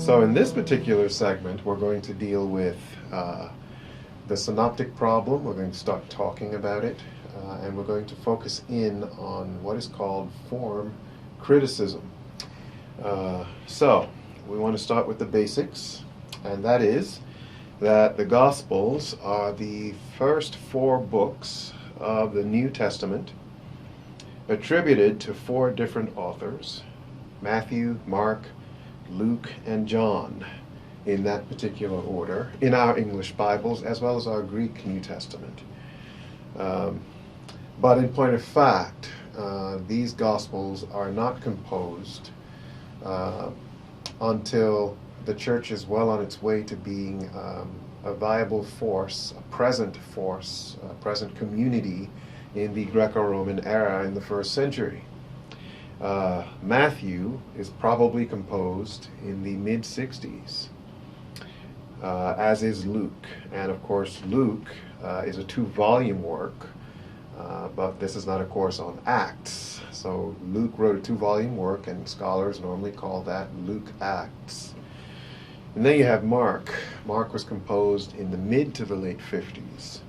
So in this particular segment, we're going to deal with the synoptic problem. We're going to start talking about it, and we're going to focus in on what is called form criticism. So we want to start with the basics, and that is that the Gospels are the first four books of the New Testament attributed to four different authors: Matthew, Mark, Luke, and John, in that particular order, in our English Bibles as well as our Greek New Testament. But in point of fact, these Gospels are not composed until the church is well on its way to being a viable force, a present community in the Greco-Roman era in the first century. Matthew is probably composed in the mid-60s, as is Luke. And of course, Luke is a 2-volume work, but this is not a course on Acts. So Luke wrote a 2-volume work, and scholars normally call that Luke Acts. And then you have Mark. Mark was composed in the mid to the late 50s.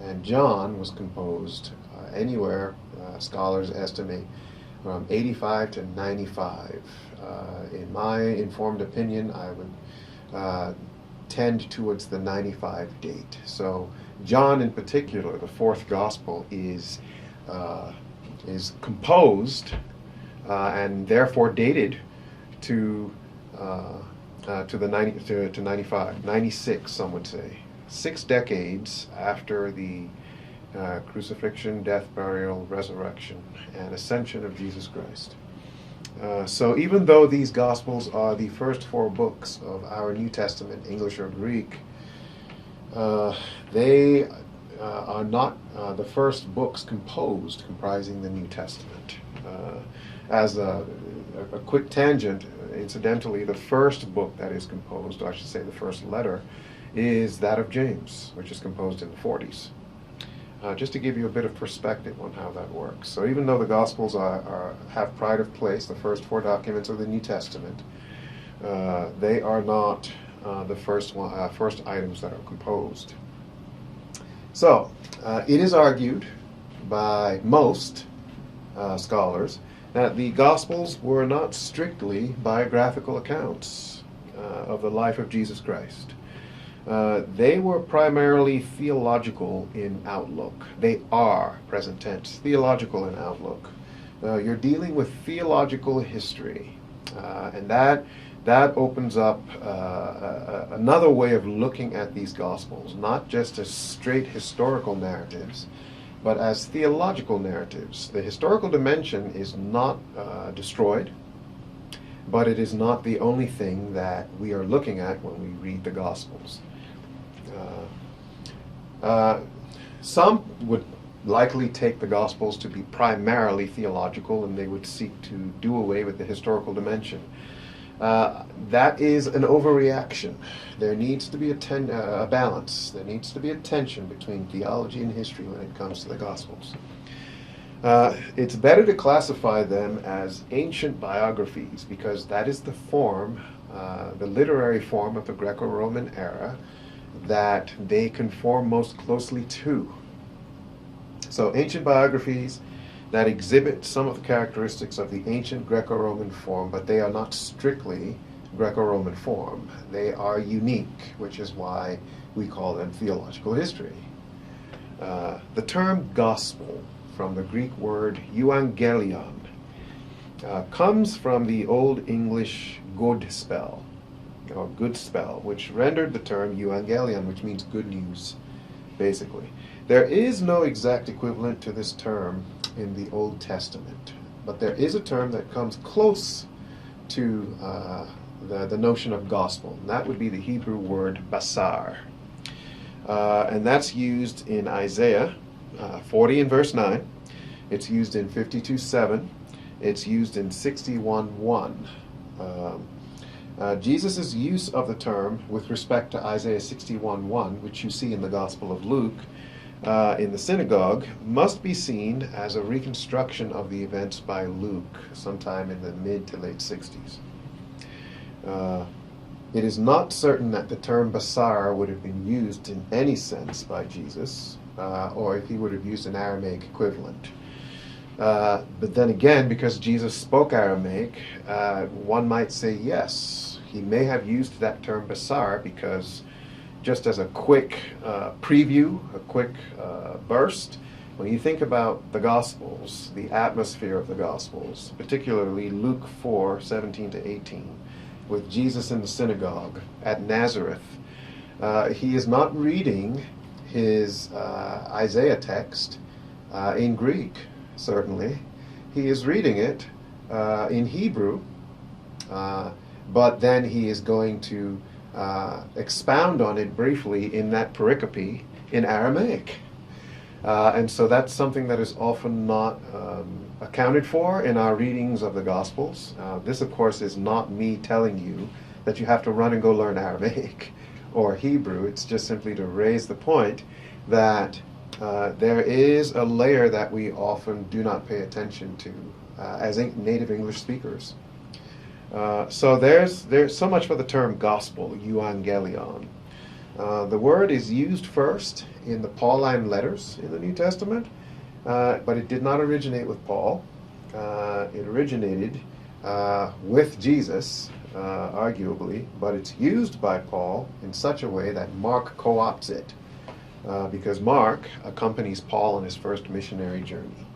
And John was composed anywhere, scholars estimate, from 85 to 95. In my informed opinion, I would tend towards the 95 date. So John in particular, the fourth gospel, is composed and therefore dated to the 95, 96, some would say. 6 decades after the crucifixion, death, burial, resurrection, and ascension of Jesus Christ. So even though these Gospels are the first 4 books of our New Testament, English or Greek, they are not the first books comprising the New Testament. As a quick tangent, incidentally, the first book that is composed, or I should say the first letter, is that of James, which is composed in the 40s. Just to give you a bit of perspective on how that works. So even though the Gospels have pride of place, the first 4 documents of the New Testament, they are not the first items that are composed. So it is argued by most scholars that the Gospels were not strictly biographical accounts of the life of Jesus Christ. They were primarily theological in outlook. They are, present tense, theological in outlook. You're dealing with theological history, and that opens up another way of looking at these Gospels, not just as straight historical narratives, but as theological narratives. The historical dimension is not destroyed, but it is not the only thing that we are looking at when we read the Gospels. Some would likely take the Gospels to be primarily theological, and they would seek to do away with the historical dimension. That is an overreaction. There needs to be a balance. There needs to be a tension between theology and history when it comes to the Gospels. It's better to classify them as ancient biographies, because that is the form, the literary form of the Greco-Roman era that they conform most closely to. So ancient biographies that exhibit some of the characteristics of the ancient Greco-Roman form, but they are not strictly Greco-Roman form. They are unique, which is why we call them theological history. The term gospel, from the Greek word euangelion, comes from the Old English good spell, which rendered the term euangelion, which means good news, basically. There is no exact equivalent to this term in the Old Testament, but there is a term that comes close to the notion of gospel, and that would be the Hebrew word basar. And that's used in Isaiah 40 and verse 9. It's used in 52:7. It's used in 61:1. Jesus' use of the term with respect to Isaiah 61:1, which you see in the Gospel of Luke, in the synagogue, must be seen as a reconstruction of the events by Luke sometime in the mid to late 60s. It is not certain that the term Basar would have been used in any sense by Jesus, or if he would have used an Aramaic equivalent. But then again, because Jesus spoke Aramaic, one might say yes, he may have used that term Basar because, just as a quick preview, a quick burst, when you think about the Gospels, the atmosphere of the Gospels, particularly Luke 4:17 to 18, with Jesus in the synagogue at Nazareth, he is not reading his Isaiah text in Greek, certainly. He is reading it in Hebrew, but then he is going to expound on it briefly in that pericope in Aramaic. And so that's something that is often not accounted for in our readings of the Gospels. This, of course, is not me telling you that you have to run and go learn Aramaic or Hebrew. It's just simply to raise the point that there is a layer that we often do not pay attention to as native English speakers. So there's so much for the term gospel, euangelion. The word is used first in the Pauline letters in the New Testament, but it did not originate with Paul. It originated with Jesus, arguably, but it's used by Paul in such a way that Mark co-opts it, because Mark accompanies Paul on his first missionary journey.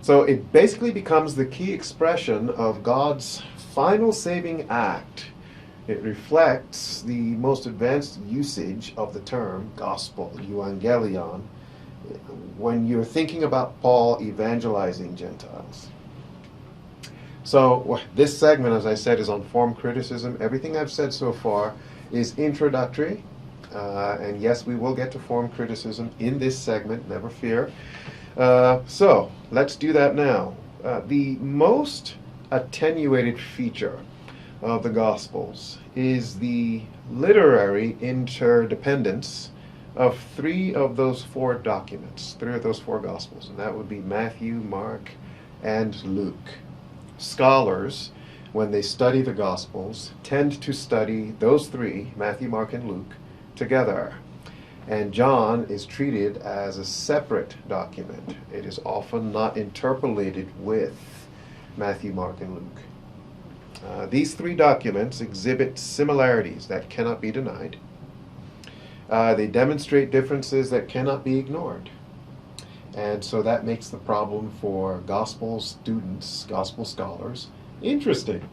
So it basically becomes the key expression of God's final saving act. It reflects the most advanced usage of the term gospel, euangelion, when you're thinking about Paul evangelizing Gentiles. So this segment, as I said, is on form criticism. Everything I've said so far is introductory. And yes, we will get to form criticism in this segment, never fear. So let's do that now. The most attenuated feature of the Gospels is the literary interdependence of three of those four documents, three of those four Gospels, and that would be Matthew, Mark, and Luke. Scholars, when they study the Gospels, tend to study those three, Matthew, Mark, and Luke, together. And John is treated as a separate document. It is often not interpolated with Matthew, Mark, and Luke. These three documents exhibit similarities that cannot be denied. They demonstrate differences that cannot be ignored. And so that makes the problem for gospel students, gospel scholars, interesting.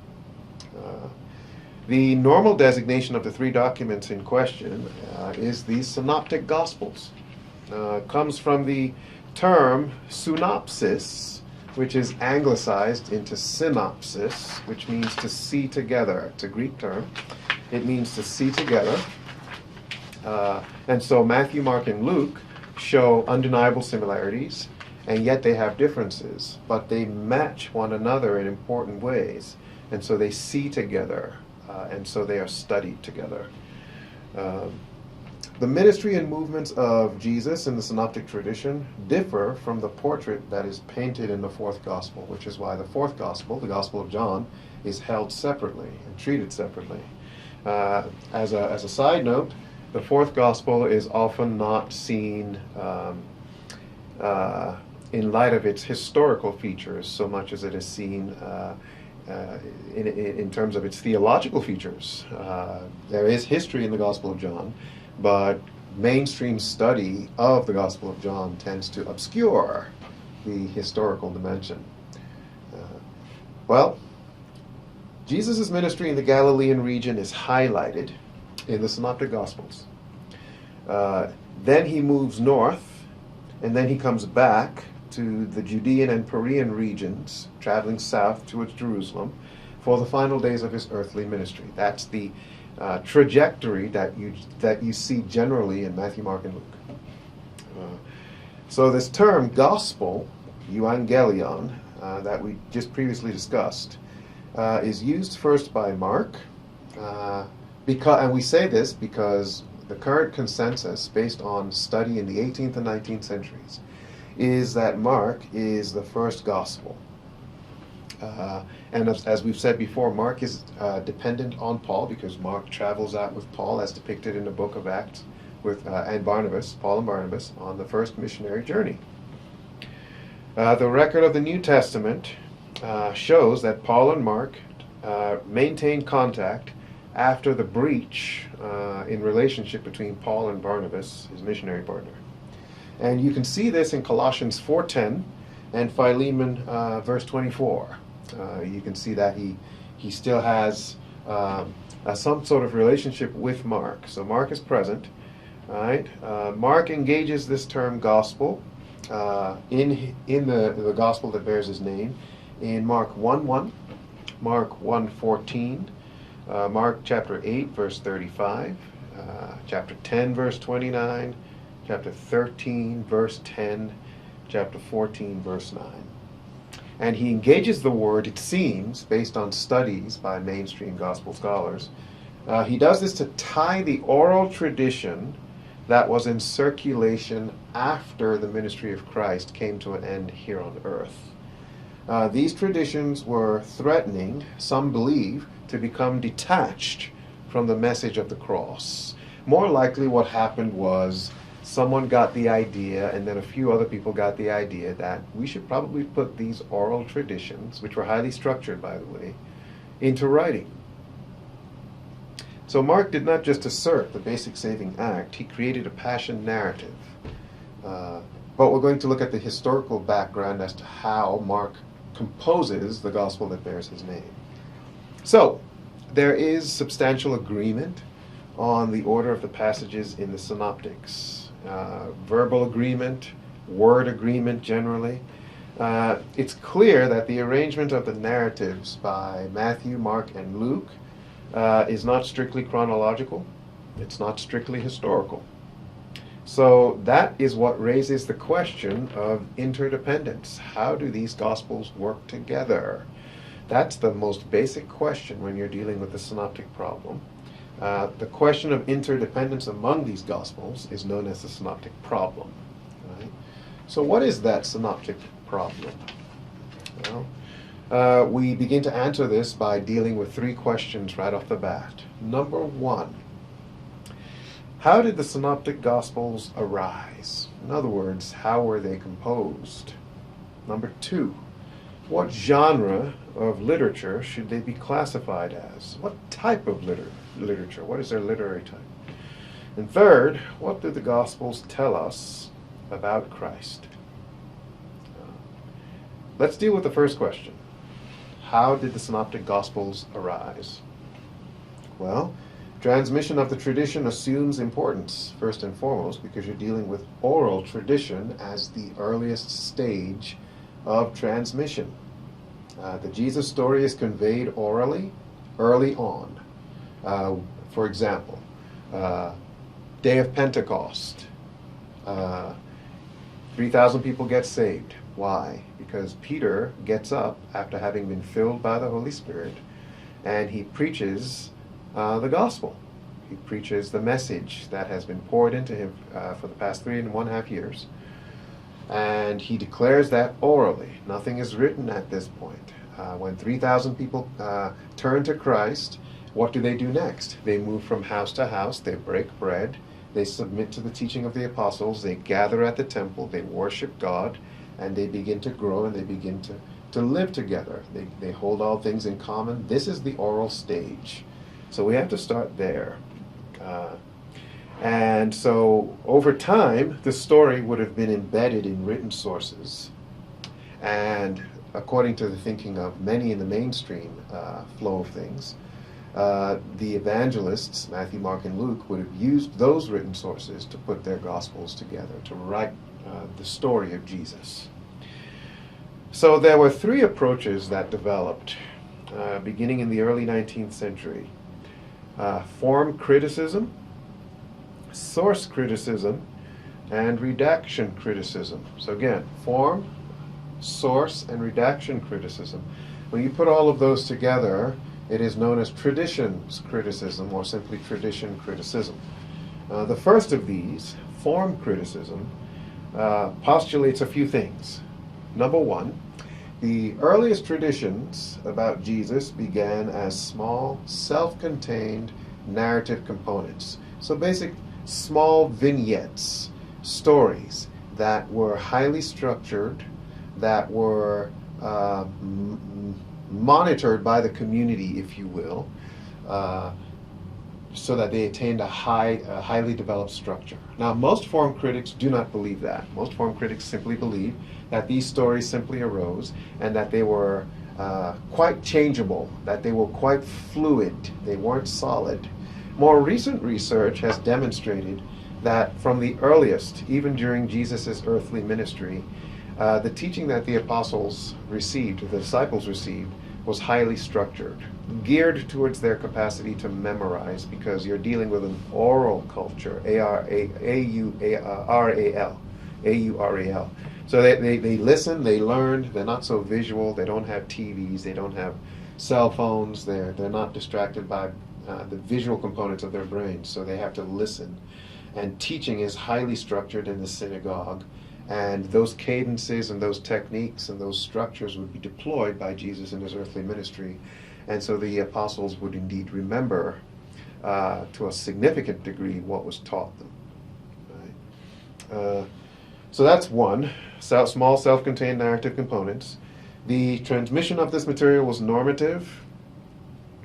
The normal designation of the three documents in question is the Synoptic Gospels. Comes from the term synopsis, which is anglicized into synopsis, which means to see together. It's a Greek term. It means to see together. And so Matthew, Mark, and Luke show undeniable similarities, and yet they have differences, but they match one another in important ways. And so they see together, and so they are studied together. The ministry and movements of Jesus in the synoptic tradition differ from the portrait that is painted in the fourth gospel, which is why the fourth gospel, the Gospel of John, is held separately and treated separately. As a side note, the fourth gospel is often not seen in light of its historical features so much as it is seen in terms of its theological features. There is history in the Gospel of John, but mainstream study of the Gospel of John tends to obscure the historical dimension. Well, Jesus' ministry in the Galilean region is highlighted in the Synoptic Gospels. Then he moves north, and then he comes back to the Judean and Perean regions, traveling south towards Jerusalem for the final days of his earthly ministry. That's the trajectory that you see generally in Matthew, Mark, and Luke. So this term gospel, euangelion, that we just previously discussed, is used first by Mark, and we say this because the current consensus, based on study in the 18th and 19th centuries, is that Mark is the first gospel. And as we've said before, Mark is dependent on Paul because Mark travels out with Paul, as depicted in the book of Acts, with and Barnabas, Paul and Barnabas, on the first missionary journey. The record of the New Testament shows that Paul and Mark maintained contact after the breach in relationship between Paul and Barnabas, his missionary partner. And you can see this in Colossians 4:10 and Philemon verse 24. You can see that he still has some sort of relationship with Mark. So Mark is present. All right. Mark engages this term gospel in the gospel that bears his name in Mark 1:1, Mark 1:14, Mark chapter 8 verse 35, chapter 10 verse 29, chapter 13 verse 10, chapter 14 verse 9. And he engages the word, it seems, based on studies by mainstream gospel scholars. He does this to tie the oral tradition that was in circulation after the ministry of Christ came to an end here on earth. These traditions were threatening, some believe, to become detached from the message of the cross. More likely what happened was someone got the idea, and then a few other people got the idea that we should probably put these oral traditions, which were highly structured, by the way, into writing. So Mark did not just assert the basic saving act, he created a passion narrative. But we're going to look at the historical background as to how Mark composes the gospel that bears his name. So, there is substantial agreement on the order of the passages in the synoptics. Verbal agreement, word agreement generally. It's clear that the arrangement of the narratives by Matthew, Mark, and Luke is not strictly chronological. It's not strictly historical. So that is what raises the question of interdependence. How do these gospels work together? That's the most basic question when you're dealing with the synoptic problem. The question of interdependence among these gospels is known as the synoptic problem. Right? So what is that synoptic problem? Well, we begin to answer this by dealing with three questions right off the bat. Number one, how did the synoptic gospels arise? In other words, how were they composed? Number two, what genre of literature should they be classified as? What type of literature? What is their literary type? And third, what do the Gospels tell us about Christ? Let's deal with the first question. How did the Synoptic Gospels arise? Well, transmission of the tradition assumes importance, first and foremost, because you're dealing with oral tradition as the earliest stage of transmission. The Jesus story is conveyed orally early on. For example, day of Pentecost, 3,000 people get saved. Why? Because Peter gets up after having been filled by the Holy Spirit and he preaches the gospel. He preaches the message that has been poured into him for the past 3.5 years. And he declares that orally. Nothing is written at this point. When 3,000 people turn to Christ, what do they do next? They move from house to house, they break bread, they submit to the teaching of the apostles, they gather at the temple, they worship God, and they begin to grow and they begin to live together. They hold all things in common. This is the oral stage. So we have to start there. And so over time, the story would have been embedded in written sources. And according to the thinking of many in the mainstream flow of things, the evangelists, Matthew, Mark, and Luke, would have used those written sources to put their gospels together, to write the story of Jesus. So there were three approaches that developed beginning in the early 19th century. Form criticism, source criticism, and redaction criticism. So again, form, source, and redaction criticism. When you put all of those together, it is known as traditions criticism, or simply tradition criticism. The first of these, form criticism, postulates a few things. Number one, The earliest traditions about Jesus began as small, self-contained narrative components. So basic small vignettes, stories that were highly structured, that were monitored by the community, if you will, uh, so that they attained a highly developed structure. Now, most form critics do not believe that. Most form critics simply believe that these stories simply arose and that they were quite changeable, that they were quite fluid, they weren't solid. More recent research has demonstrated that from the earliest, even during Jesus' earthly ministry, the teaching that the apostles received, the disciples received, was highly structured, geared towards their capacity to memorize, because you're dealing with an oral culture, A-U-R-A-L. So they listen, they learn, they're not so visual, they don't have TVs, they don't have cell phones, they're not distracted by the visual components of their brains, so they have to listen. And teaching is highly structured in the synagogue, and those cadences and those techniques and those structures would be deployed by Jesus in his earthly ministry. And so the apostles would indeed remember to a significant degree what was taught them. Right? So that's one, small self-contained narrative components. The transmission of this material was normative.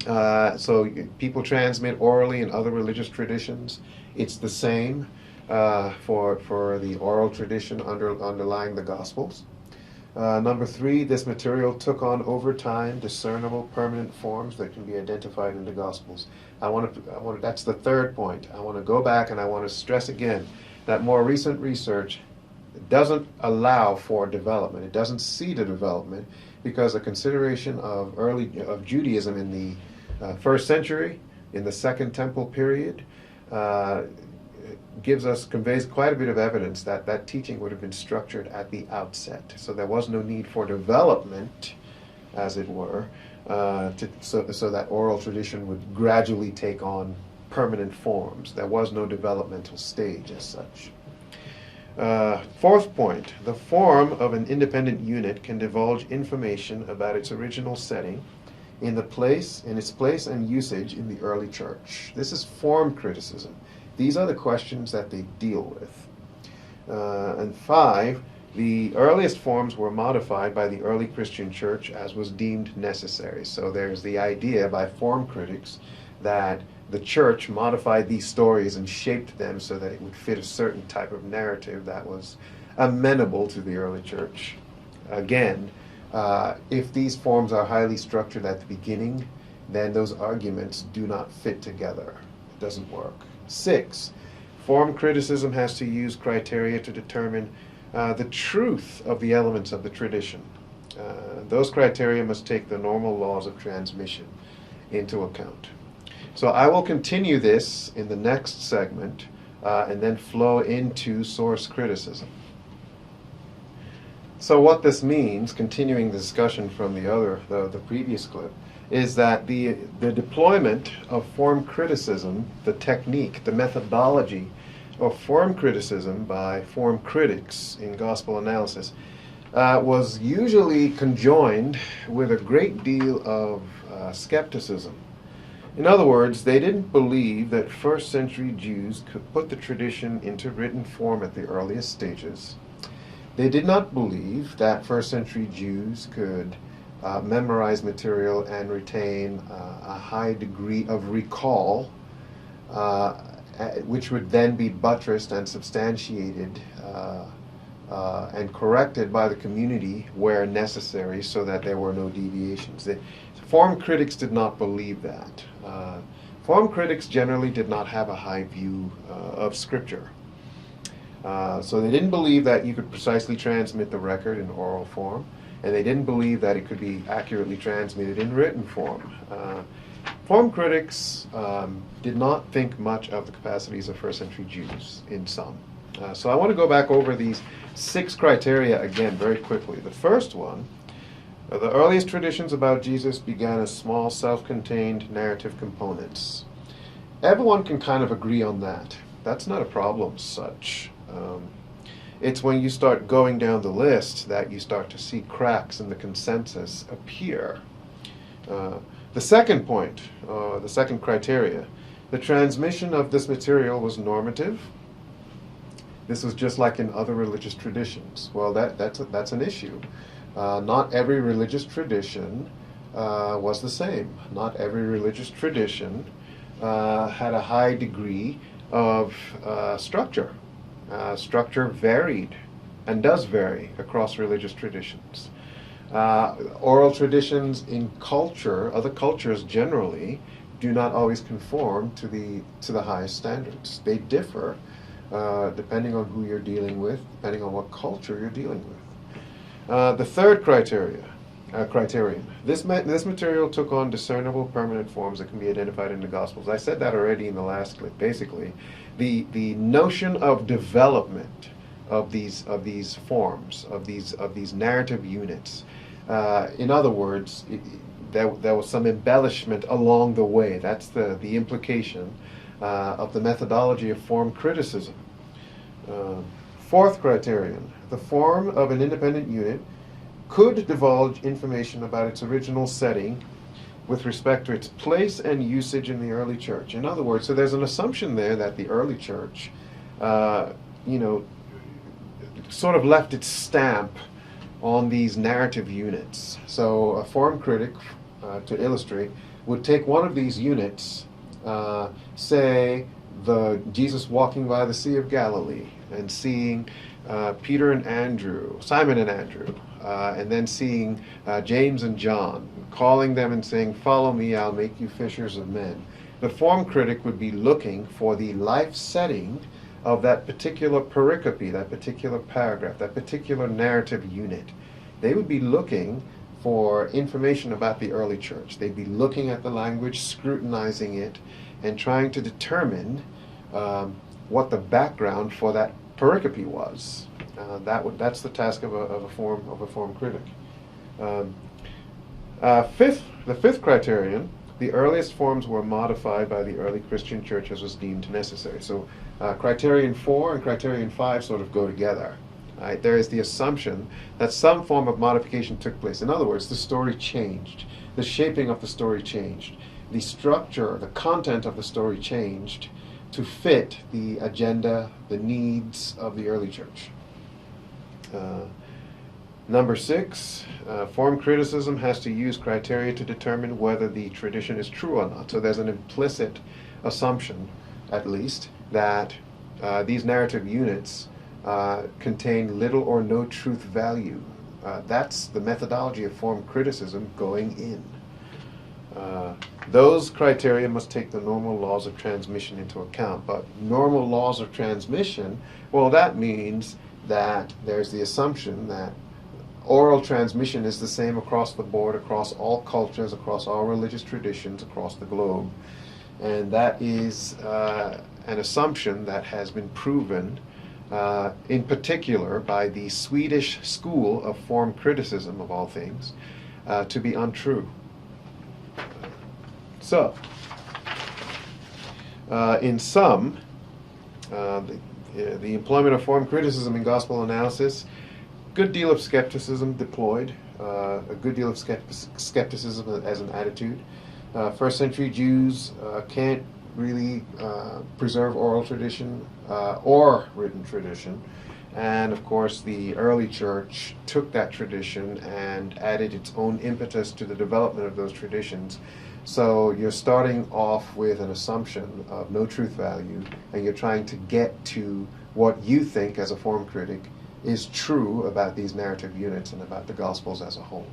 So people transmit orally in other religious traditions. It's the same for the oral tradition underlying the Gospels. Number three, this material took on over time discernible permanent forms that can be identified in the Gospels. That's the third point. I want to go back and I want to stress again that more recent research doesn't allow for development. It doesn't see the development because a consideration of Judaism in the first century, in the Second Temple period, conveys quite a bit of evidence that that teaching would have been structured at the outset. So there was no need for development, as it were, so that oral tradition would gradually take on permanent forms. There was no developmental stage as such. Fourth point, the form of an independent unit can divulge information about its original setting in its place and usage in the early church. This is form criticism. These are the questions that they deal with. And five, the earliest forms were modified by the early Christian church as was deemed necessary. So there's the idea by form critics that the church modified these stories and shaped them so that it would fit a certain type of narrative that was amenable to the early church. Again, if these forms are highly structured at the beginning, then those arguments do not fit together. It doesn't work. 6, form criticism has to use criteria to determine the truth of the elements of the tradition. Those criteria must take the normal laws of transmission into account. So I will continue this in the next segment and then flow into source criticism. So what this means, continuing the discussion from the previous clip, is that the deployment of form criticism, the technique, the methodology of form criticism by form critics in gospel analysis was usually conjoined with a great deal of skepticism. In other words, they didn't believe that first century Jews could put the tradition into written form at the earliest stages. They did not believe that first century Jews could memorize material and retain a high degree of recall, which would then be buttressed and substantiated and corrected by the community where necessary so that there were no deviations. Form critics did not believe that. Form critics generally did not have a high view of Scripture. So they didn't believe that you could precisely transmit the record in oral form, and they didn't believe that it could be accurately transmitted in written form. Form critics did not think much of the capacities of first century Jews in some. So I want to go back over these 6 criteria again very quickly. The first one, the earliest traditions about Jesus began as small self-contained narrative components. Everyone can kind of agree on that. That's not a problem as such. It's when you start going down the list that you start to see cracks in the consensus appear. The second point, the second criteria, the transmission of this material was normative. This was just like in other religious traditions. Well, that's an issue. Not every religious tradition was the same. Not every religious tradition had a high degree of structure. Structure varied and does vary across religious traditions. Oral traditions in culture, other cultures generally, do not always conform to the highest standards. They differ depending on who you're dealing with, depending on what culture you're dealing with. The third criterion. This material took on discernible permanent forms that can be identified in the Gospels. I said that already in the last clip. Basically, the notion of development of these forms, of these narrative units. In other words, there was some embellishment along the way. That's the implication of the methodology of form criticism. Fourth criterion: the form of an independent unit could divulge information about its original setting with respect to its place and usage in the early church. In other words, so there's an assumption there that the early church, sort of left its stamp on these narrative units. So a form critic, to illustrate, would take one of these units, say Jesus walking by the Sea of Galilee and seeing Peter and Andrew, Simon and Andrew, and then seeing James and John, calling them and saying, "Follow me, I'll make you fishers of men." The form critic would be looking for the life setting of that particular pericope, that particular paragraph, that particular narrative unit. They would be looking for information about the early church. They'd be looking at the language, scrutinizing it, and trying to determine what the background for that pericope was. That's the task of a form critic. The fifth criterion: the earliest forms were modified by the early Christian church as was deemed necessary. So criterion 4 and criterion 5 sort of go together. Right? There is the assumption that some form of modification took place. In other words, the story changed. The shaping of the story changed. The structure, the content of the story changed to fit the agenda, the needs of the early church. Number 6, form criticism has to use criteria to determine whether the tradition is true or not. So there's an implicit assumption, at least, that these narrative units contain little or no truth value. That's the methodology of form criticism going in. Those criteria must take the normal laws of transmission into account. But normal laws of transmission, well, that means that there's the assumption that oral transmission is the same across the board, across all cultures, across all religious traditions, across the globe. And that is an assumption that has been proven in particular by the Swedish school of form criticism, of all things, to be untrue. So, in sum, the employment of form criticism in gospel analysis, good deal of skepticism deployed, a good deal of skepticism as an attitude. First century Jews can't really preserve oral tradition or written tradition. And of course, the early church took that tradition and added its own impetus to the development of those traditions. So you're starting off with an assumption of no truth value, and you're trying to get to what you think as a form critic is true about these narrative units and about the Gospels as a whole.